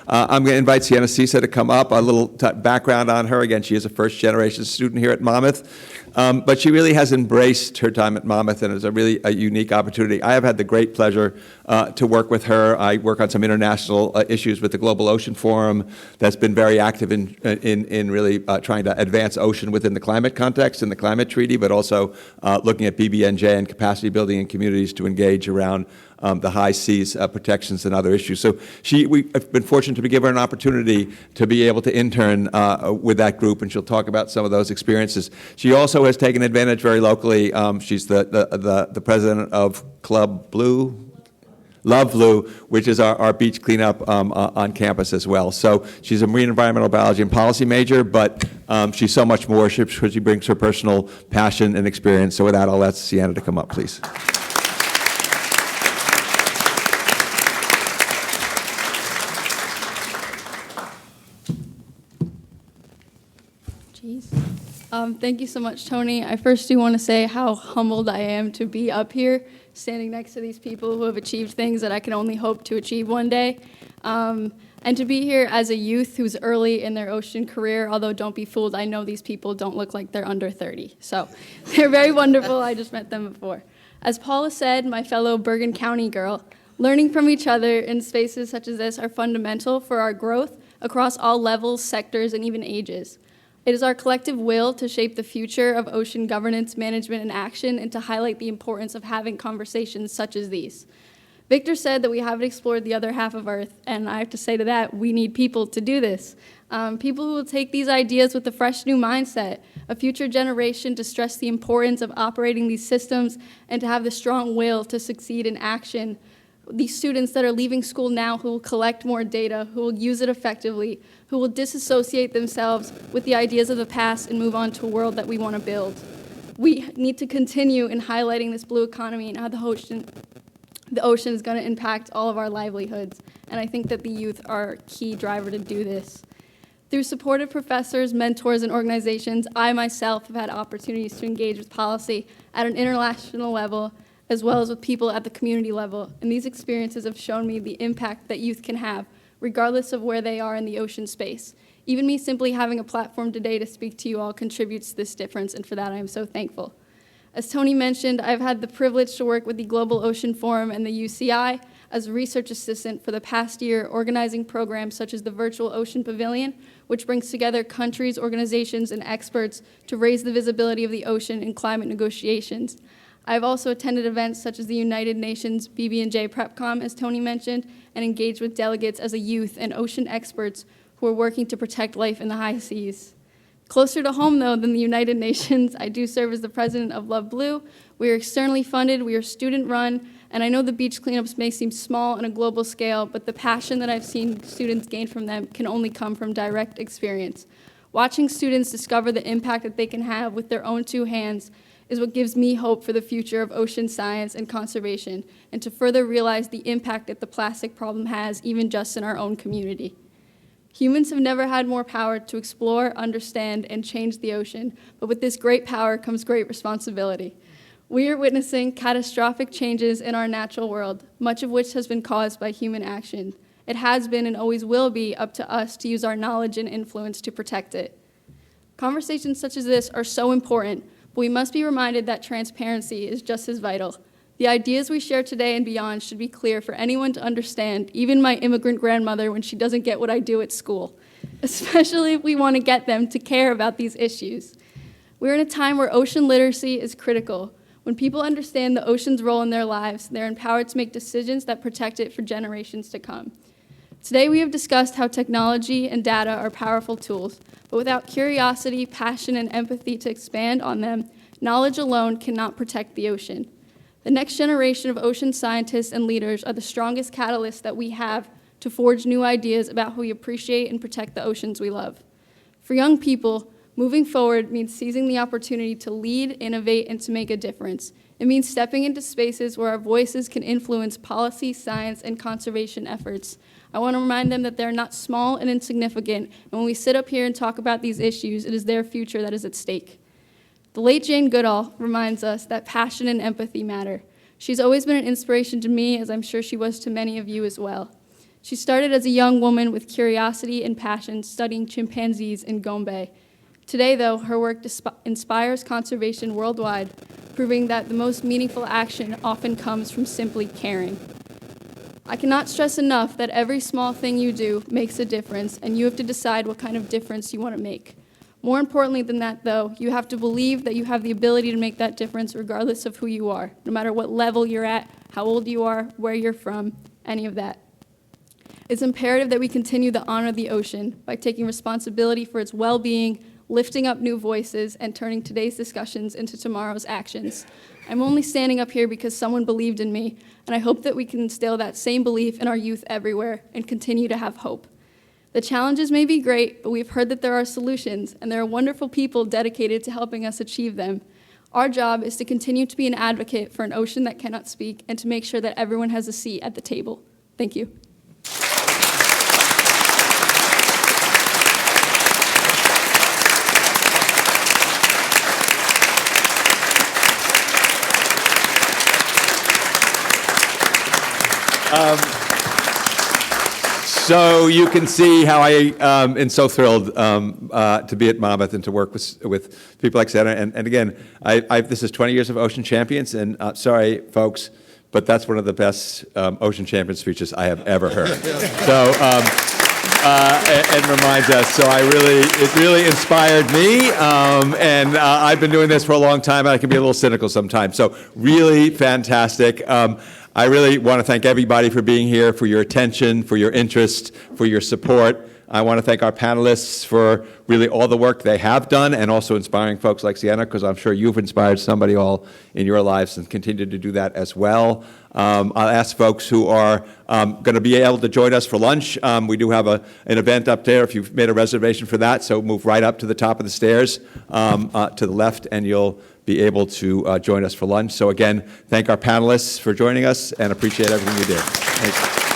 I'm going to invite Siena Zisa to come up. A little background on her. Again, she is a first-generation student here at Monmouth. But she really has embraced her time at Monmouth, and it's a unique opportunity. I have had the great pleasure to work with her. I work on some international issues with the Global Ocean Forum that's been very active in really trying to advance ocean within the climate context and the climate treaty, but also looking at BBNJ and capacity building in communities to engage around the high seas protections and other issues. So we've been fortunate to be given her an opportunity to be able to intern with that group, and she'll talk about some of those experiences. She also has taken advantage very locally. She's the president of Club Blue, Love Blue, which is our beach cleanup on campus as well. So she's a marine environmental biology and policy major, but she's so much more. She brings her personal passion and experience. So with that, I'll ask Siena to come up, please. Thank you so much, Tony. I first do want to say how humbled I am to be up here, standing next to these people who have achieved things that I can only hope to achieve one day. And to be here as a youth who's early in their ocean career, although don't be fooled, I know these people don't look like they're under 30. So they're very wonderful. I just met them before. As Paula said, my fellow Bergen County girl, learning from each other in spaces such as this are fundamental for our growth across all levels, sectors, and even ages. It is our collective will to shape the future of ocean governance, management, and action, and to highlight the importance of having conversations such as these. Victor said that we haven't explored the other half of Earth, and I have to say to that, we need people to do this. People who will take these ideas with a fresh new mindset, a future generation to stress the importance of operating these systems, and to have the strong will to succeed in action. These students that are leaving school now who will collect more data, who will use it effectively, who will disassociate themselves with the ideas of the past and move on to a world that we want to build. We need to continue in highlighting this blue economy and how the ocean is going to impact all of our livelihoods. And I think that the youth are a key driver to do this. Through supportive professors, mentors, and organizations, I myself have had opportunities to engage with policy at an international level, as well as with people at the community level. And these experiences have shown me the impact that youth can have, regardless of where they are in the ocean space. Even me simply having a platform today to speak to you all contributes to this difference, and for that I am so thankful. As Tony mentioned, I've had the privilege to work with the Global Ocean Forum and the UCI as a research assistant for the past year, organizing programs such as the Virtual Ocean Pavilion, which brings together countries, organizations, and experts to raise the visibility of the ocean in climate negotiations. I've also attended events such as the United Nations BB&J PrepCom, as Tony mentioned, and engaged with delegates as a youth and ocean experts who are working to protect life in the high seas. Closer to home, though, than the United Nations, I do serve as the president of Love Blue. We are externally funded, we are student-run, and I know the beach cleanups may seem small on a global scale, but the passion that I've seen students gain from them can only come from direct experience. Watching students discover the impact that they can have with their own two hands is what gives me hope for the future of ocean science and conservation, and to further realize the impact that the plastic problem has, even just in our own community. Humans have never had more power to explore, understand, and change the ocean, but with this great power comes great responsibility. We are witnessing catastrophic changes in our natural world, much of which has been caused by human action. It has been and always will be up to us to use our knowledge and influence to protect it. Conversations such as this are so important, but we must be reminded that transparency is just as vital. The ideas we share today and beyond should be clear for anyone to understand, even my immigrant grandmother when she doesn't get what I do at school, especially if we want to get them to care about these issues. We're in a time where ocean literacy is critical. When people understand the ocean's role in their lives, they're empowered to make decisions that protect it for generations to come. Today we have discussed how technology and data are powerful tools, but without curiosity, passion, and empathy to expand on them, knowledge alone cannot protect the ocean. The next generation of ocean scientists and leaders are the strongest catalysts that we have to forge new ideas about how we appreciate and protect the oceans we love. For young people, moving forward means seizing the opportunity to lead, innovate, and to make a difference. It means stepping into spaces where our voices can influence policy, science, and conservation efforts. I want to remind them that they're not small and insignificant, and when we sit up here and talk about these issues, it is their future that is at stake. The late Jane Goodall reminds us that passion and empathy matter. She's always been an inspiration to me, as I'm sure she was to many of you as well. She started as a young woman with curiosity and passion studying chimpanzees in Gombe. Today, though, her work inspires conservation worldwide, proving that the most meaningful action often comes from simply caring. I cannot stress enough that every small thing you do makes a difference, and you have to decide what kind of difference you want to make. More importantly than that, though, you have to believe that you have the ability to make that difference regardless of who you are, no matter what level you're at, how old you are, where you're from, any of that. It's imperative that we continue to honor the ocean by taking responsibility for its well-being, lifting up new voices, and turning today's discussions into tomorrow's actions. I'm only standing up here because someone believed in me, and I hope that we can instill that same belief in our youth everywhere and continue to have hope. The challenges may be great, but we've heard that there are solutions, and there are wonderful people dedicated to helping us achieve them. Our job is to continue to be an advocate for an ocean that cannot speak and to make sure that everyone has a seat at the table. Thank you. So you can see how I am so thrilled to be at Monmouth and to work with people like Siena. And again, this is 20 years of Ocean Champions, and sorry, folks, but that's one of the best Ocean Champion speeches I have ever heard. So, and reminds us. So it really inspired me, and I've been doing this for a long time, and I can be a little cynical sometimes. So really fantastic. I really want to thank everybody for being here, for your attention, for your interest, for your support. I want to thank our panelists for really all the work they have done and also inspiring folks like Siena, because I'm sure you've inspired somebody all in your lives and continue to do that as well. I'll ask folks who are going to be able to join us for lunch. We do have an event up there if you've made a reservation for that, so move right up to the top of the stairs to the left, and you'll be able to join us for lunch. So again, thank our panelists for joining us and appreciate everything you did. Thanks.